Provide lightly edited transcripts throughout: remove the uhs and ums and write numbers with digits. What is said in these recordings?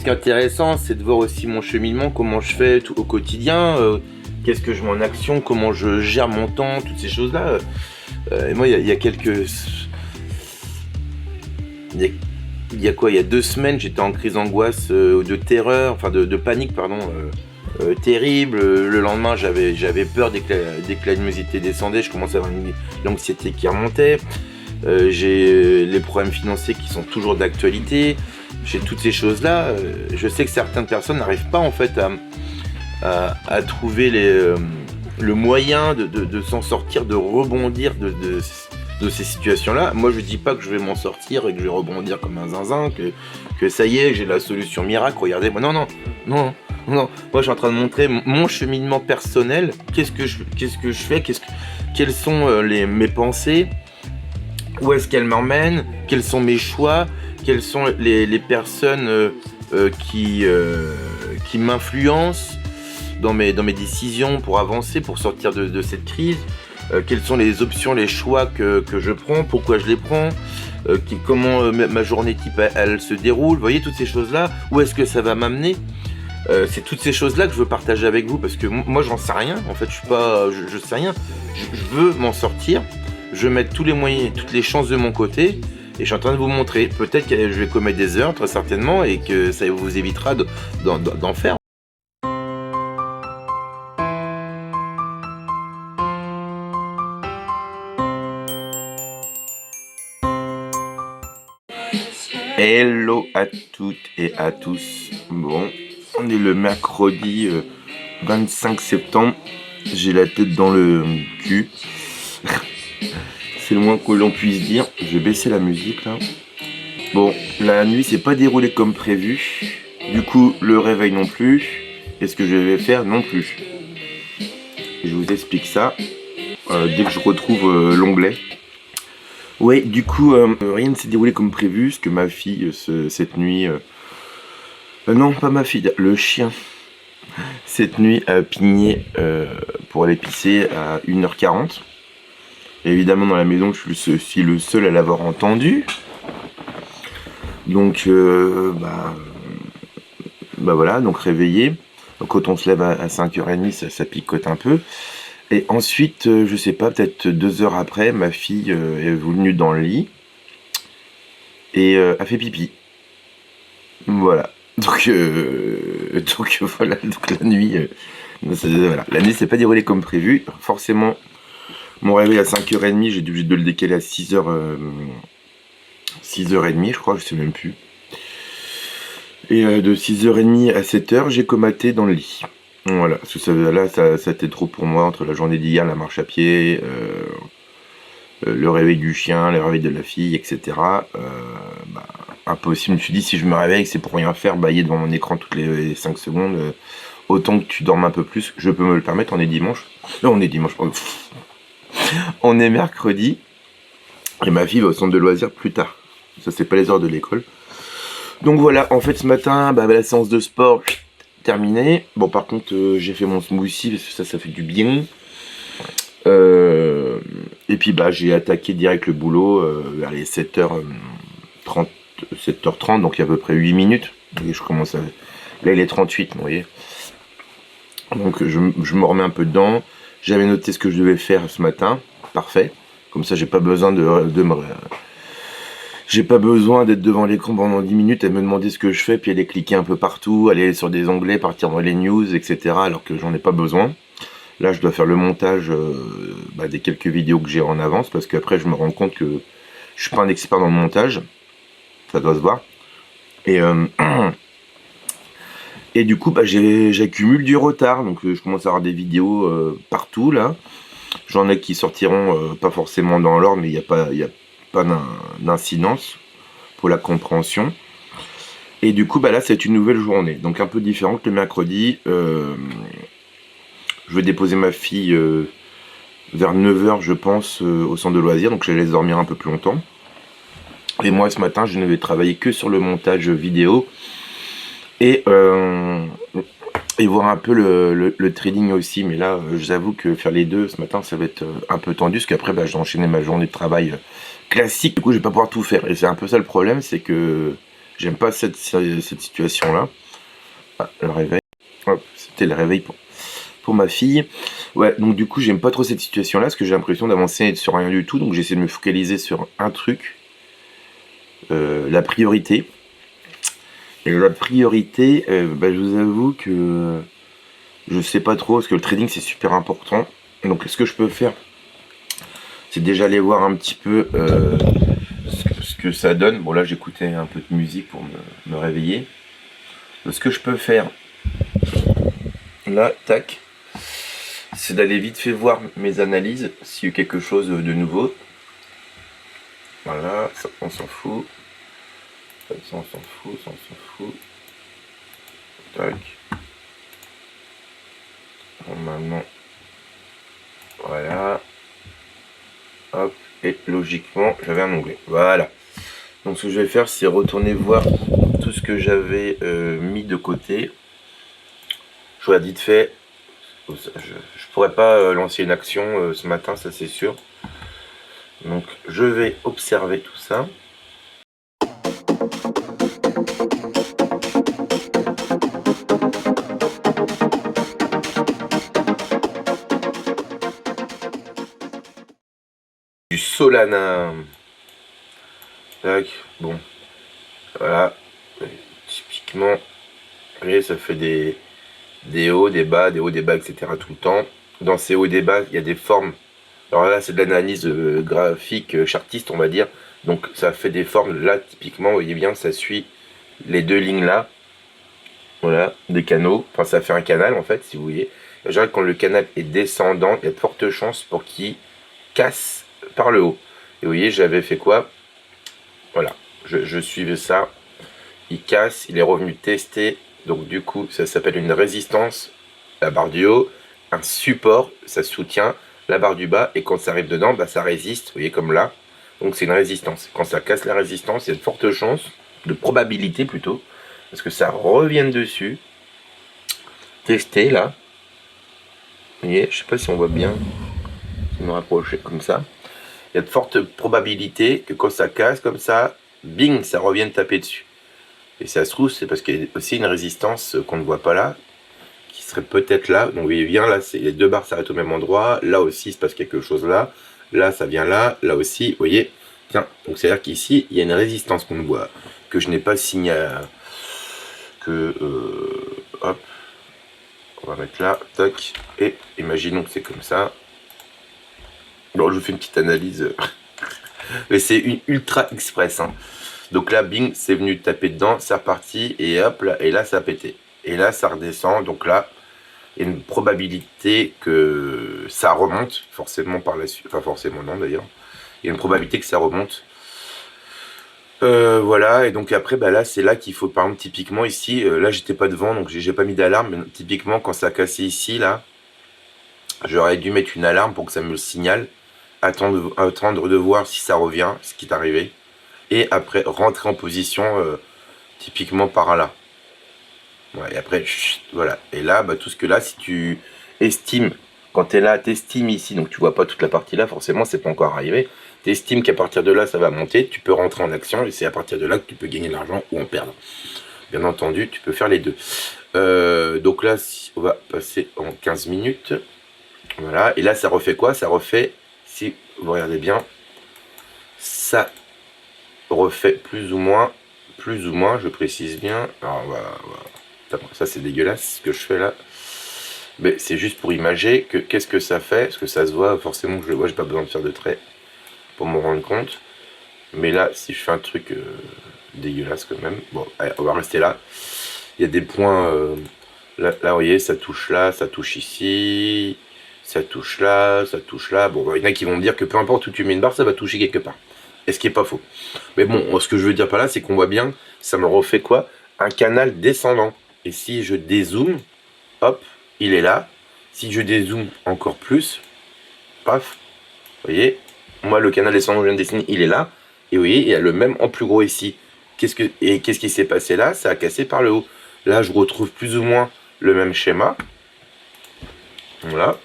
qui est intéressant, c'est de voir aussi mon cheminement, comment je fais tout au quotidien, qu'est-ce que je mets en action, comment je gère mon temps, toutes ces choses-là. Et moi, il y a quelques... Il y a quoi? Il y a 2 semaines, j'étais en crise d'angoisse, de terreur, enfin de panique, pardon, terrible. Le lendemain, j'avais peur dès que la luminosité descendait, je commençais à avoir l'anxiété qui remontait. J'ai les problèmes financiers qui sont toujours d'actualité. J'ai toutes ces choses-là. Je sais que certaines personnes n'arrivent pas en fait à trouver le moyen de s'en sortir, de rebondir de ces situations-là. Moi, je dis pas que je vais m'en sortir et que je vais rebondir comme un zinzin, que ça y est, j'ai la solution miracle. Regardez-moi. Non. Moi, je suis en train de montrer mon cheminement personnel. Qu'est-ce que je fais, quelles sont mes pensées, où est-ce qu'elles m'emmènent, quels sont mes choix, quelles sont les personnes qui m'influencent dans mes décisions pour avancer, pour sortir de cette crise. Quelles sont les options, les choix que je prends, pourquoi je les prends, comment ma journée type elle se déroule, vous voyez toutes ces choses-là, où est-ce que ça va m'amener. C'est toutes ces choses-là que je veux partager avec vous, parce que moi j'en sais rien, en fait je sais rien, je veux m'en sortir, je veux mettre tous les moyens, toutes les chances de mon côté, et je suis en train de vous montrer, peut-être que je vais commettre des erreurs très certainement, et que ça vous évitera d'en faire. Hello à toutes et à tous. Bon, on est le mercredi 25 septembre. J'ai la tête dans le cul. C'est le moins que l'on puisse dire. Je vais baisser la musique là. Bon, la nuit s'est pas déroulée comme prévu. Du coup, le réveil non plus. Et ce que je vais faire non plus. Je vous explique ça dès que je retrouve l'onglet. Ouais, du coup, rien ne s'est déroulé comme prévu, parce que ma fille, cette nuit... non, pas ma fille, le chien. Cette nuit, a pigné pour aller pisser à 1h40. Et évidemment, dans la maison, je suis le seul à l'avoir entendu. Donc, voilà, donc réveillé. Donc, quand on se lève à 5h30, ça picote un peu. Et ensuite, je sais pas, peut-être 2 heures après, ma fille est venue dans le lit et a fait pipi. Voilà. Donc voilà, donc la nuit, voilà. La nuit s'est pas déroulée comme prévu. Forcément, mon réveil à 5h30, j'ai dû de le décaler à 6h30, je crois, je sais même plus. Et de 6h30 à 7h, j'ai comaté dans le lit. Voilà, parce que là, ça a été trop pour moi, entre la journée d'hier, la marche à pied, le réveil du chien, le réveil de la fille, etc. Impossible, je me suis dit, si je me réveille, c'est pour rien faire, bailler devant mon écran toutes les 5 secondes, autant que tu dormes un peu plus, je peux me le permettre, on est dimanche. Non, on est dimanche, pardon. On est mercredi, et ma fille va au centre de loisirs plus tard. Ça, c'est pas les heures de l'école. Donc voilà, en fait, ce matin, la séance de sport... terminé. Bon, par contre, j'ai fait mon smoothie parce que ça fait du bien. Et puis j'ai attaqué direct le boulot vers les 7h30, 7h30, donc il y a à peu près 8 minutes. Et je commence à... Là, il est 38, vous voyez. Donc je me remets un peu dedans. J'avais noté ce que je devais faire ce matin. Parfait. Comme ça, j'ai pas besoin j'ai pas besoin d'être devant l'écran pendant 10 minutes et me demander ce que je fais, puis aller cliquer un peu partout, aller sur des onglets, partir dans les news, etc. alors que j'en ai pas besoin. Là, je dois faire le montage des quelques vidéos que j'ai en avance, parce qu'après, je me rends compte que je suis pas un expert dans le montage. Ça doit se voir. Et du coup, j'accumule du retard. Donc, je commence à avoir des vidéos partout, là. J'en ai qui sortiront pas forcément dans l'ordre, mais il n'y a pas d'incidence pour la compréhension. Et du coup, là, c'est une nouvelle journée. Donc, un peu différente que le mercredi. Je vais déposer ma fille vers 9h, je pense, au centre de loisirs. Donc, je la laisse dormir un peu plus longtemps. Et moi, ce matin, je ne vais travailler que sur le montage vidéo. Et voir un peu le trading aussi. Mais là, j'avoue que faire les deux, ce matin, ça va être un peu tendu. Parce qu'après, je vais enchaîner ma journée de travail classique. Du coup, je vais pas pouvoir tout faire. Et c'est un peu ça le problème, c'est que J'aime pas cette situation-là. Ah, le réveil. Hop, c'était le réveil pour ma fille. Ouais, donc du coup, j'aime pas trop cette situation-là, parce que j'ai l'impression d'avancer sur rien du tout, donc j'essaie de me focaliser sur un truc. La priorité. Et la priorité, je vous avoue que je sais pas trop, parce que le trading c'est super important. Donc ce que je peux faire, c'est déjà aller voir un petit peu ce que ça donne. Bon là j'écoutais un peu de musique pour me réveiller. Donc, ce que je peux faire, là, tac, c'est d'aller vite fait voir mes analyses, s'il y a quelque chose de nouveau. Voilà, ça on s'en fout. Ça on s'en fout, ça on s'en fout. Tac. Normalement, voilà. Hop, et logiquement, j'avais un onglet. Voilà. Donc ce que je vais faire, c'est retourner voir tout ce que j'avais mis de côté. Je regarde vite fait. Je pourrais pas lancer une action ce matin, ça c'est sûr. Donc je vais observer tout ça. Du Solana. Tac, bon. Voilà. Typiquement, vous voyez, ça fait des hauts, des bas, des hauts, des bas, etc. tout le temps. Dans ces hauts et des bas, il y a des formes. Alors là, c'est de l'analyse graphique chartiste, on va dire. Donc ça fait des formes. Là, typiquement, vous voyez bien, ça suit les deux lignes là. Voilà, des canaux. Enfin, ça fait un canal en fait, si vous voyez. Je dirais que quand le canal est descendant, il y a de fortes chances pour qu'il casse par le haut. Et vous voyez, j'avais fait quoi? Voilà, je suivais ça. Il casse, il est revenu tester. Donc du coup, ça s'appelle une résistance, la barre du haut. Un support, ça soutient la barre du bas. Et quand ça arrive dedans, ça résiste, vous voyez comme là. Donc c'est une résistance. Quand ça casse la résistance, il y a de fortes chances, de probabilité plutôt, parce que ça revienne dessus. Tester là. Vous voyez, je sais pas si on voit bien. Je vais me rapprocher comme ça. Il y a de fortes probabilités que quand ça casse comme ça, bing, ça revienne taper dessus. Et ça se trouve, c'est parce qu'il y a aussi une résistance qu'on ne voit pas là, qui serait peut-être là. Donc vous voyez bien, là, les deux barres s'arrêtent au même endroit. Là aussi, il se passe quelque chose là. Là, ça vient là. Là aussi, vous voyez. Tiens, donc c'est-à-dire qu'ici, il y a une résistance qu'on voit, que je n'ai pas signalé. Hop. On va mettre là. Tac. Et imaginons que c'est comme ça. Bon, je vous fais une petite analyse. Mais c'est une ultra express. Hein. Donc là, bing, c'est venu taper dedans, c'est reparti, et hop, là, et là, ça a pété. Et là, ça redescend, donc là, il y a une probabilité que ça remonte, forcément par la suite, enfin forcément non d'ailleurs, il y a une probabilité que ça remonte. Voilà, et donc après, là, c'est là qu'il faut, par exemple, typiquement ici, là, j'étais pas devant, donc j'ai pas mis d'alarme, mais typiquement, quand ça a cassé ici, là, j'aurais dû mettre une alarme pour que ça me le signale, attendre de voir si ça revient, ce qui est arrivé. Et après rentrer en position typiquement par là. Ouais, et après, chut, voilà. Et là, tout ce que là, si tu estimes, quand tu es là, tu estimes ici, donc tu vois pas toute la partie là, forcément, c'est pas encore arrivé. Tu estimes qu'à partir de là, ça va monter, tu peux rentrer en action, et c'est à partir de là que tu peux gagner de l'argent ou en perdre. Bien entendu, tu peux faire les deux. Donc là, on va passer en 15 minutes. Voilà, et là, ça refait quoi? Ça refait, si vous regardez bien, ça refait plus ou moins, je précise bien. Alors voilà. Ça c'est dégueulasse ce que je fais là. Mais c'est juste pour imager que qu'est-ce que ça fait, parce que ça se voit, forcément que je le vois, j'ai pas besoin de faire de traits pour m'en rendre compte. Mais là, si je fais un truc dégueulasse quand même, bon, allez, on va rester là. Il y a des points, là, vous voyez, ça touche là, ça touche ici, ça touche là, ça touche là. Bon, il y en a qui vont me dire que peu importe où tu mets une barre, ça va toucher quelque part. Et ce qui est pas faux. Mais bon, ce que je veux dire par là, c'est qu'on voit bien, ça me refait quoi? Un canal descendant. Et si je dézoome, hop, il est là. Si je dézoome encore plus, paf, vous voyez, moi le canal descendant que je viens de dessiner, il est là. Et vous voyez, il y a le même en plus gros ici. Qu'est-ce qui s'est passé là? Ça a cassé par le haut. Là, je retrouve plus ou moins le même schéma. Voilà.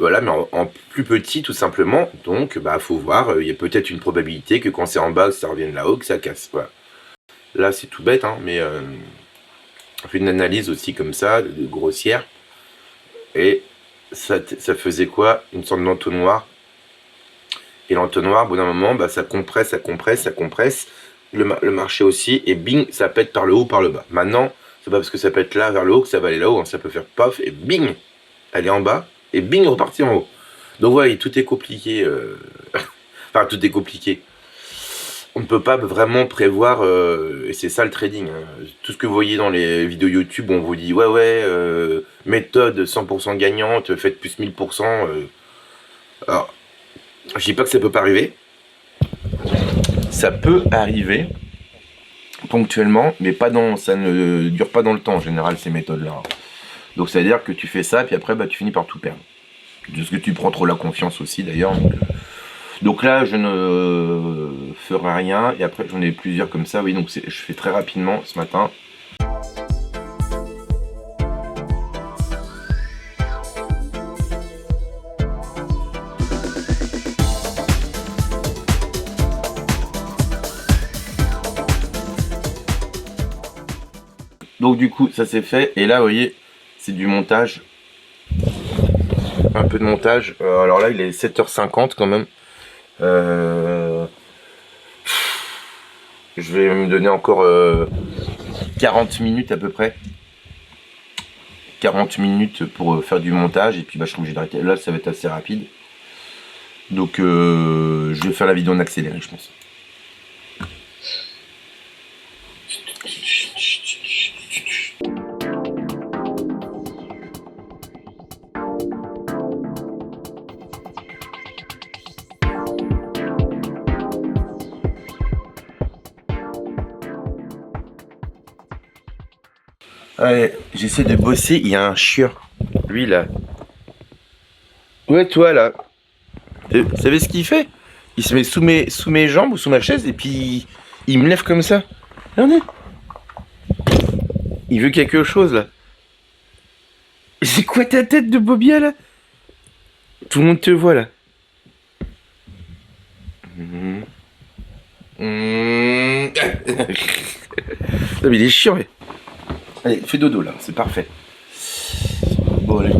Voilà, mais en plus petit tout simplement. Donc, bah, faut voir. Il y a peut-être une probabilité que quand c'est en bas, que ça revienne là-haut, que ça casse. Voilà. Là, c'est tout bête, hein, mais on fait une analyse aussi comme ça, de grossière. Et ça faisait quoi? Une sorte d'entonnoir. Et l'entonnoir, au bout d'un moment, bah, ça compresse, ça compresse, ça compresse. Le marché aussi, et bing, ça pète par le haut, par le bas. Maintenant, c'est pas parce que ça pète là vers le haut que ça va aller là-haut. Hein. Ça peut faire paf, et bing, elle est en bas, et bing, repartir en haut. Donc voilà, tout est compliqué. Enfin, tout est compliqué. On ne peut pas vraiment prévoir, et c'est ça le trading. Hein. Tout ce que vous voyez dans les vidéos YouTube, on vous dit ouais, méthode 100% gagnante, faites plus 1000%. Alors, je dis pas que ça peut pas arriver. Ça peut arriver ponctuellement, mais ça ne dure pas dans le temps en général ces méthodes-là. Donc ça veut dire que tu fais ça, puis après bah, tu finis par tout perdre. De ce que tu prends trop la confiance aussi d'ailleurs. Donc là je ne ferai rien, et après j'en ai plusieurs comme ça, oui, donc je fais très rapidement ce matin. Donc du coup ça c'est fait, et là vous voyez c'est du montage, un peu de montage. Alors là il est 7h50 quand même. Je vais me donner encore 40 minutes à peu près. 40 minutes pour faire du montage, et puis bah, je suis obligé d'arrêter. Là ça va être assez rapide. Donc je vais faire la vidéo en accéléré je pense. Allez, j'essaie de bosser, il y a un chien. Lui là. Ouais, toi là. Vous savez ce qu'il fait? Il se met sous mes jambes ou sous ma chaise, et puis il me lève comme ça. Regardez. Il veut quelque chose là. C'est quoi ta tête de Bobia là? Tout le monde te voit là. Non mais il est chiant. Allez, fais dodo là, c'est parfait. Bon allez,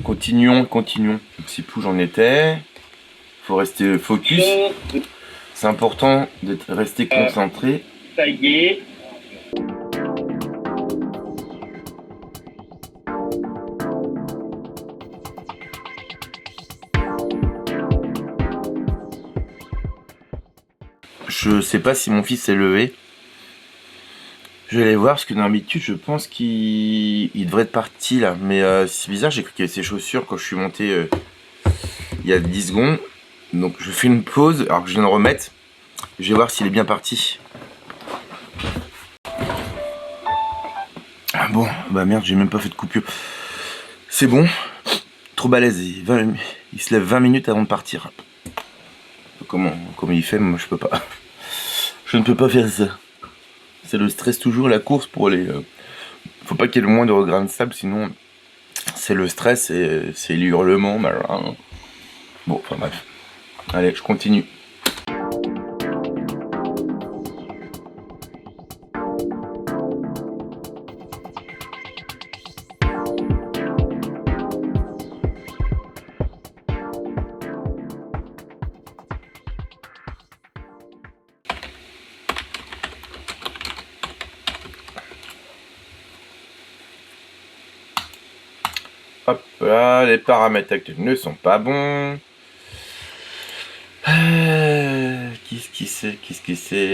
continuons. Je sais plus où j'en étais. Faut rester focus. C'est important de rester concentré. Ça y est. Je sais pas si mon fils s'est levé. Je vais aller voir, parce que d'habitude je pense qu'il devrait être parti là. Mais c'est bizarre, j'ai cru qu'il y avait ses chaussures quand je suis monté il y a 10 secondes. Donc je fais une pause, alors que je viens de remettre. Je vais voir s'il est bien parti. Ah bon, bah merde, j'ai même pas fait de coupure. C'est bon. Trop balèze, il se lève 20 minutes avant de partir. Comment il fait? Moi je peux pas. Je ne peux pas faire ça. C'est le stress toujours, la course pour les... Faut pas qu'il y ait le moindre grain de sable, sinon c'est le stress et c'est l'hurlement. Bon, enfin bref. Allez, je continue. Hop là, les paramètres actuels ne sont pas bons. Qu'est-ce qui c'est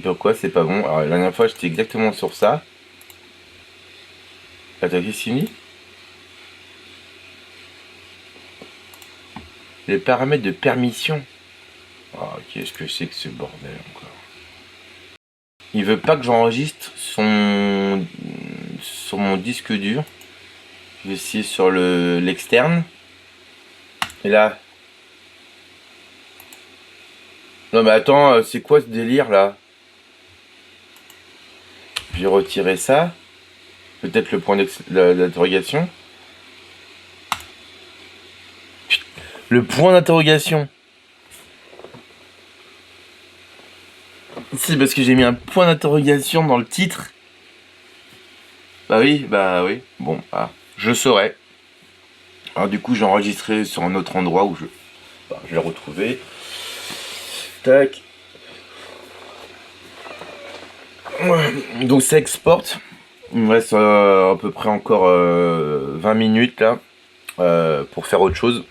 Donc quoi, c'est pas bon. Alors la dernière fois j'étais exactement sur ça. Attends, qu'est-ce qu'il dit? Les paramètres de permission. Oh, qu'est-ce que c'est que ce bordel encore? Il veut pas que j'enregistre sur mon disque dur. Je vais essayer sur l'externe. Et là. Non mais attends, c'est quoi ce délire là? Je vais retirer ça. Peut-être le point d'interrogation. Le point d'interrogation. C'est parce que j'ai mis un point d'interrogation dans le titre. Bah oui. Bon, je saurais. Alors du coup, j'ai enregistré sur un autre endroit où je l'ai retrouvé. Tac. Donc ça exporte. Il me reste à peu près encore 20 minutes là pour faire autre chose.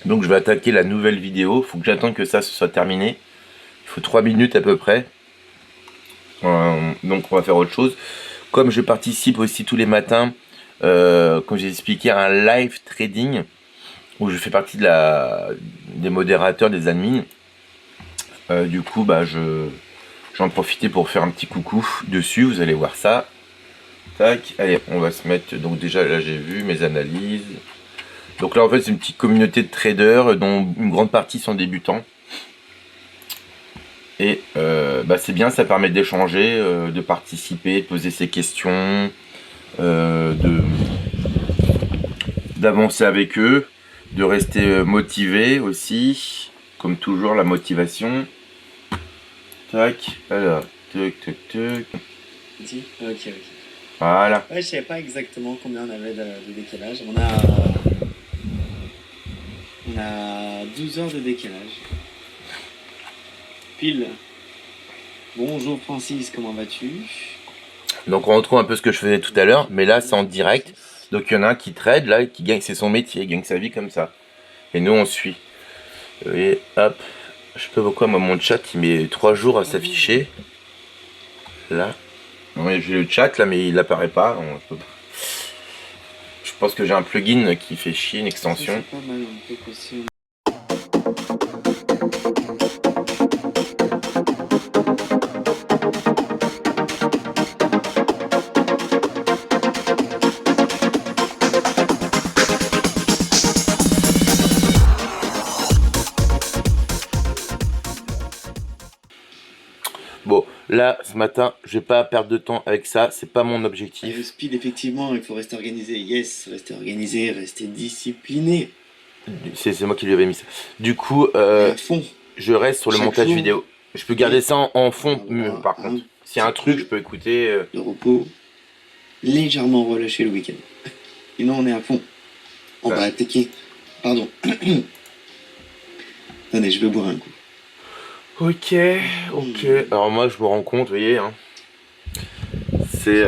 Donc je vais attaquer la nouvelle vidéo. Faut que j'attende que ça se soit terminé. Il faut 3 minutes à peu près. Donc on va faire autre chose. Comme je participe aussi tous les matins, comme j'ai expliqué, à un live trading où je fais partie des modérateurs, des admins. Du coup, j'en profite pour faire un petit coucou dessus. Vous allez voir ça. Tac. Allez, on va se mettre. Donc déjà là, j'ai vu mes analyses. Donc là, en fait, c'est une petite communauté de traders dont une grande partie sont débutants. Et c'est bien, ça permet d'échanger, de participer, de poser ses questions, d'avancer avec eux, de rester motivé aussi, comme toujours la motivation. Tac, alors, tac. Ok. Voilà. Ouais, je savais pas exactement combien on avait de décalage. On a 12 heures de décalage. Pile. Bonjour Francis, comment vas-tu? Donc on retrouve un peu ce que je faisais tout à l'heure, mais là c'est en direct. Donc il y en a un qui trade, là, qui gagne, c'est son métier, il gagne sa vie comme ça. Et nous on suit. Et hop, je sais pas pourquoi moi mon chat il met 3 jours à s'afficher. Là. J'ai le chat là mais il apparaît pas. Je pense que j'ai un plugin qui fait chier, une extension. C'est pas mal, un peu possible. Bon, là, ce matin, je vais pas perdre de temps avec ça, c'est pas mon Le objectif. speed, effectivement, il faut rester organisé. Yes, rester organisé, rester discipliné. C'est moi qui lui avais mis ça. Du coup, À fond. je reste sur le Chaque montage jour. vidéo. Je peux garder ça en fond, par Un contre. S'il y a un truc, je peux écouter. de repos, légèrement relâché le week-end. Sinon, on est à fond. On va attaquer. Pardon. Attendez, je vais boire un coup. Ok. Alors moi, je me rends compte, vous voyez, hein, c'est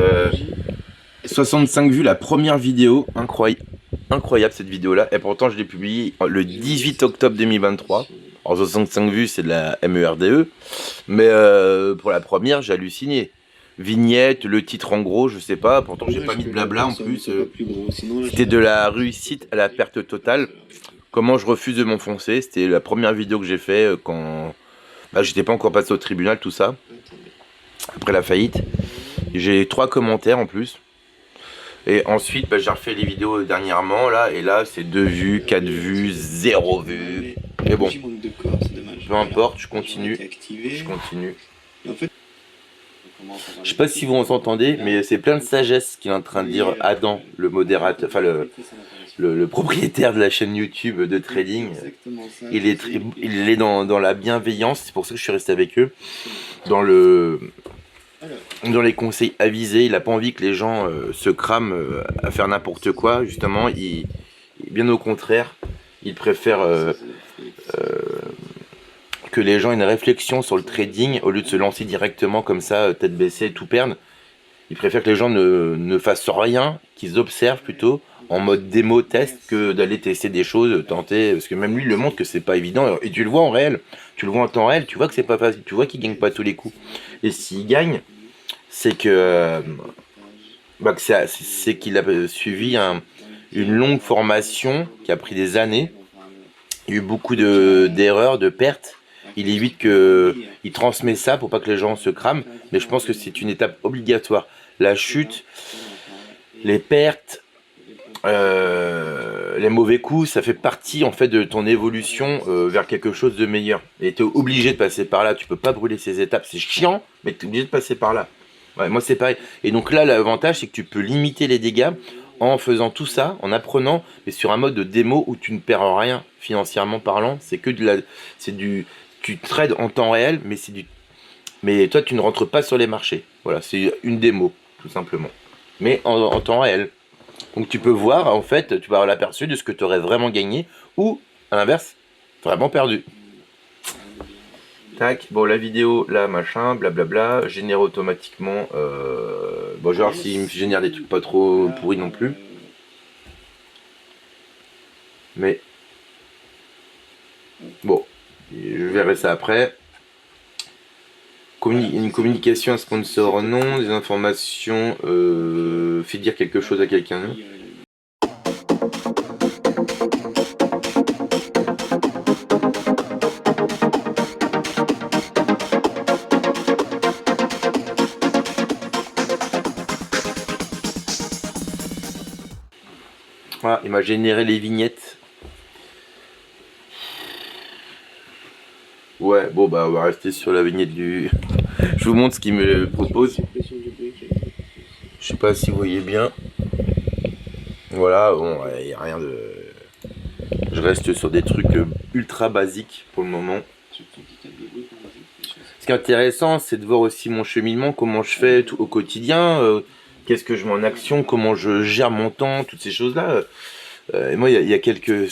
65 vues la première vidéo, incroyable cette vidéo-là. Et pourtant, je l'ai publiée le 18 octobre 2023. Alors 65 vues, c'est de la MERDE. Mais pour la première, j'ai halluciné. Vignette, le titre en gros, je sais pas. Pourtant, j'ai pas mis de blabla en plus. C'était de la réussite à la perte totale. Comment je refuse de m'enfoncer. C'était la première vidéo que j'ai fait quand j'étais pas encore passé au tribunal, tout ça. Après la faillite. J'ai 3 commentaires en plus. Et ensuite, j'ai refait les vidéos dernièrement, là. Et là, c'est 2 vues, 4 vues, 0 vues. Mais bon, peu importe, je continue. Je sais pas si vous entendez, mais c'est plein de sagesse qu'il est en train de dire Adam, le modérateur, enfin le propriétaire de la chaîne YouTube de trading. Il est dans la bienveillance, c'est pour ça que je suis resté avec eux. Dans les conseils avisés, il n'a pas envie que les gens se crament à faire n'importe quoi. Justement, bien au contraire, il préfère que les gens aient une réflexion sur le trading au lieu de se lancer directement comme ça, tête baissée, tout perdre. Il préfère que les gens ne fassent rien, qu'ils observent plutôt en mode démo test que d'aller tester des choses, tenter, parce que même lui il le montre que c'est pas évident, et tu le vois en réel, tu le vois en temps réel, tu vois que c'est pas facile, tu vois qu'il gagne pas tous les coups. Et s'il gagne, c'est que c'est qu'il a suivi une longue formation qui a pris des années. Il y a eu beaucoup d'erreurs, de pertes. Il évite il transmet ça pour pas que les gens se crament, mais je pense que c'est une étape obligatoire. La chute, les pertes, les mauvais coups, ça fait partie en fait de ton évolution vers quelque chose de meilleur. Et tu es obligé de passer par là, tu peux pas brûler ces étapes, c'est chiant, mais tu es obligé de passer par là. Ouais, moi c'est pareil. Et donc là, l'avantage, c'est que tu peux limiter les dégâts en faisant tout ça, en apprenant, mais sur un mode de démo où tu ne perds rien financièrement parlant. C'est que tu trades en temps réel, mais toi tu ne rentres pas sur les marchés. Voilà, c'est une démo tout simplement, mais en temps réel. Donc tu peux voir en fait, tu vas avoir l'aperçu de ce que tu aurais vraiment gagné ou à l'inverse, vraiment perdu. Tac, bon la vidéo là machin, blablabla, génère automatiquement. Bon je vais voir s'il me génère des trucs pas trop pourris non plus. Mais bon, je verrai ça après. Une communication à sponsor non, des informations fait dire quelque chose à quelqu'un. Voilà, il m'a généré les vignettes. Ouais, bon bah on va rester sur la vignette du... Je vous montre ce qu'il me propose. Je sais pas si vous voyez bien. Voilà, bon, il n'y a rien de... Je reste sur des trucs ultra basiques pour le moment. Ce qui est intéressant, c'est de voir aussi mon cheminement, comment je fais au quotidien, qu'est-ce que je mets en action, comment je gère mon temps, toutes ces choses-là. Et moi, il y a quelques...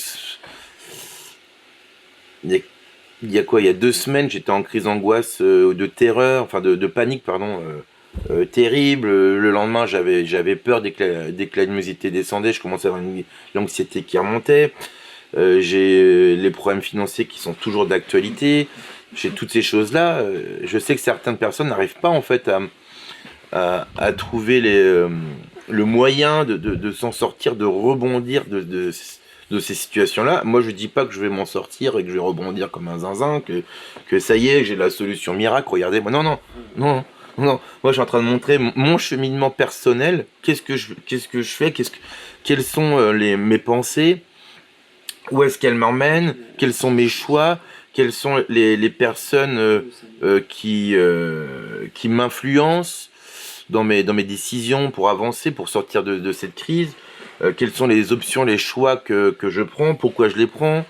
Il y a quoi? Il y a 2 semaines, j'étais en crise d'angoisse, de terreur, enfin de panique, pardon, terrible. Le lendemain, j'avais peur dès que la luminosité descendait, je commençais à avoir l'anxiété qui remontait. J'ai les problèmes financiers qui sont toujours d'actualité. J'ai toutes ces choses-là. Je sais que certaines personnes n'arrivent pas en fait à trouver le moyen de s'en sortir, de rebondir de ces situations-là. Moi, je dis pas que je vais m'en sortir et que je vais rebondir comme un zinzin, que ça y est, j'ai la solution miracle, regardez-moi. Non, non, non, non. Moi, je suis en train de montrer mon cheminement personnel. Qu'est-ce que je fais, quelles sont mes pensées, où est-ce qu'elles m'emmènent, quels sont mes choix, quelles sont les personnes qui m'influencent dans mes décisions pour avancer, pour sortir de cette crise. Quelles sont les options, les choix que je prends, pourquoi je les prends,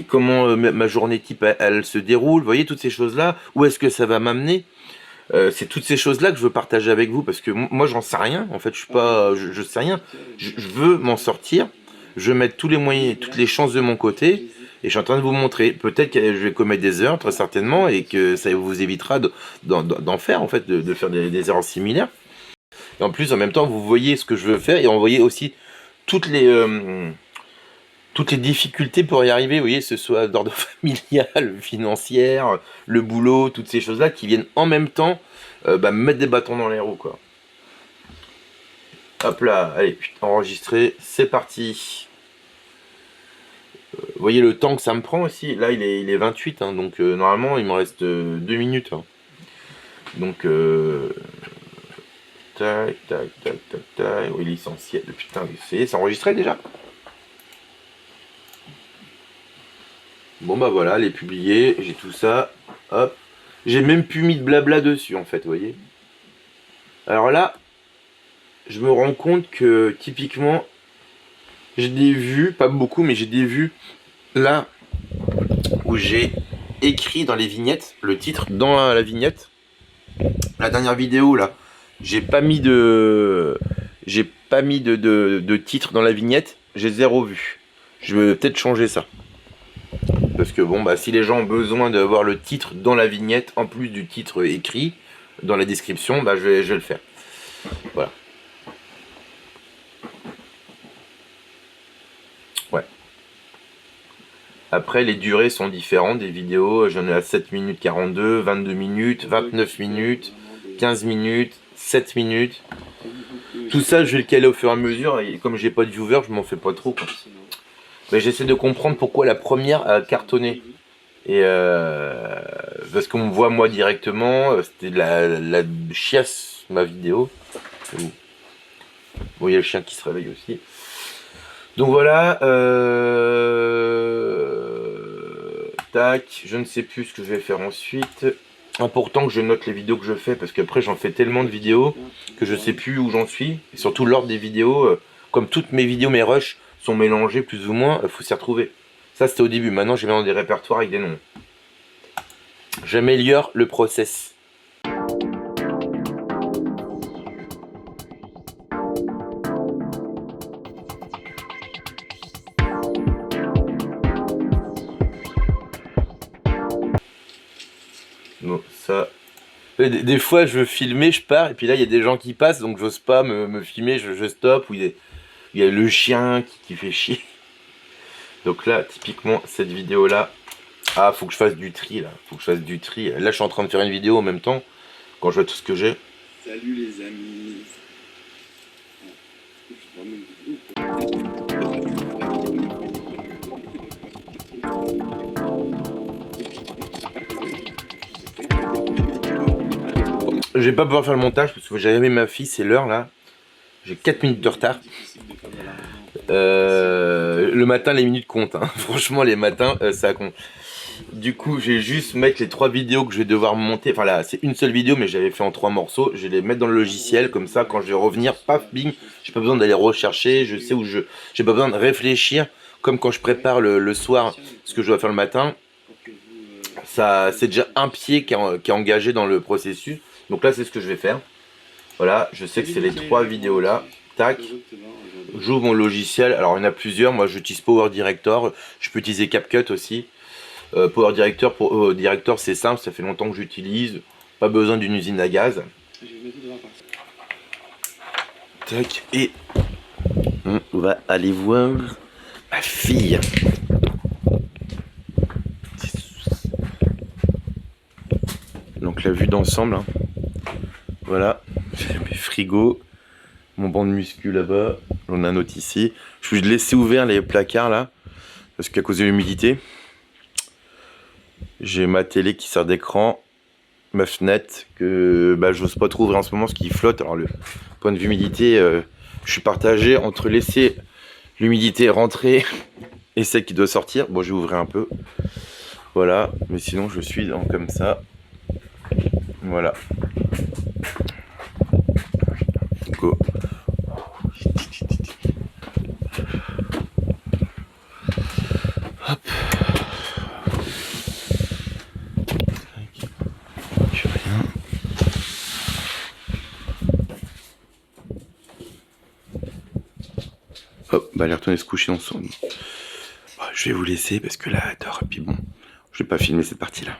comment ma journée type elle se déroule, vous voyez toutes ces choses-là, où est-ce que ça va m'amener. C'est toutes ces choses-là que je veux partager avec vous parce que moi j'en sais rien, en fait je sais rien, je veux m'en sortir, je veux mettre tous les moyens, toutes les chances de mon côté et je suis en train de vous montrer, peut-être que je vais commettre des erreurs très certainement et que ça vous évitera d'en faire en fait, de faire des erreurs similaires. Et en plus en même temps vous voyez ce que je veux faire et on voyait aussi toutes les difficultés pour y arriver, vous voyez, ce soit d'ordre familial, financière, le boulot, toutes ces choses-là qui viennent en même temps me mettre des bâtons dans les roues, quoi. Hop là, allez, enregistré, c'est parti. Vous voyez le temps que ça me prend aussi, là il est 28, hein, donc normalement il me reste 2 minutes. Hein. Donc, tac, tac, tac, tac, tac, oui, l'essentiel, putain, c'est enregistré déjà. Bon bah voilà, elle est publiée, j'ai tout ça, hop. J'ai même plus mis de blabla dessus en fait, vous voyez. Alors là, je me rends compte que typiquement, j'ai des vues, pas beaucoup, mais j'ai des vues là où j'ai écrit dans les vignettes, le titre dans la vignette. La dernière vidéo là, j'ai pas mis de titre dans la vignette, j'ai 0 vue. Je vais peut-être changer ça. Parce que bon, bah, si les gens ont besoin d'avoir le titre dans la vignette, en plus du titre écrit dans la description, bah, je vais le faire. Voilà. Ouais. Après, les durées sont différentes des vidéos. J'en ai à 7 minutes 42, 22 minutes, 29 minutes, 15 minutes, 7 minutes. Tout ça, je vais le caler au fur et à mesure. Et comme j'ai pas de viewer, je m'en fais pas trop, quoi. Mais j'essaie de comprendre pourquoi la première a cartonné. Et parce qu'on me voit moi directement, c'était de la chiasse ma vidéo. Bon, il y a le chien qui se réveille aussi. Donc voilà, tac, je ne sais plus ce que je vais faire ensuite. Important que je note les vidéos que je fais parce qu'après j'en fais tellement de vidéos que je sais plus où j'en suis. Et surtout l'ordre des vidéos, comme toutes mes vidéos, mes rushs sont mélangés plus ou moins, il faut s'y retrouver. Ça c'était au début, maintenant j'ai mis dans des répertoires avec des noms. J'améliore le process. Bon, ça... Des fois je veux filmer, je pars, et puis là il y a des gens qui passent, donc j'ose pas me filmer, je stoppe, ou il y a le chien qui fait chier. Donc là, typiquement, cette vidéo-là, ah, faut que je fasse du tri, là. Faut que je fasse du tri. Là, je suis en train de faire une vidéo en même temps, quand je vois tout ce que j'ai. Salut les amis. Je vais pas pouvoir faire le montage, parce que j'avais mis ma fille, c'est l'heure, là. J'ai 4 minutes de retard. Le matin, les minutes comptent, hein. Franchement, les matins, ça compte. Du coup, je vais juste mettre les 3 vidéos que je vais devoir monter. Enfin là, c'est une seule vidéo, mais j'avais fait en 3 morceaux. Je vais les mettre dans le logiciel, comme ça, quand je vais revenir, paf, bing. J'ai pas besoin d'aller rechercher, je sais où je... J'ai pas besoin de réfléchir, comme quand je prépare le soir ce que je dois faire le matin. Ça, c'est déjà un pied qui est engagé dans le processus. Donc là, c'est ce que je vais faire. Voilà, je sais que c'est les 3 vidéos là. Tac. J'ouvre mon logiciel. Alors, il y en a plusieurs. Moi, j'utilise Power Director. Je peux utiliser CapCut aussi. Power Director, Director c'est simple, ça fait longtemps que j'utilise. Pas besoin d'une usine à gaz. Tac. Et on va aller voir ma fille. Donc la vue d'ensemble. Hein. Voilà. J'ai mes frigos. Mon banc de muscu là-bas. J'en ai un autre ici. Je vais laisser ouvert les placards là. Parce qu'à cause de l'humidité. J'ai ma télé qui sert d'écran. Ma fenêtre que j'ose pas trop ouvrir en ce moment parce qu'il flotte. Alors le point de vue humidité, je suis partagé entre laisser l'humidité rentrer et celle qui doit sortir. Bon, je vais ouvrir un peu. Voilà. Mais sinon, je suis comme ça. Voilà. Go. Hop. Plus rien. Hop, elle est retournée se coucher dans son lit. Bon, je vais vous laisser parce que là, elle dort. Et puis bon, je vais pas filmer cette partie-là.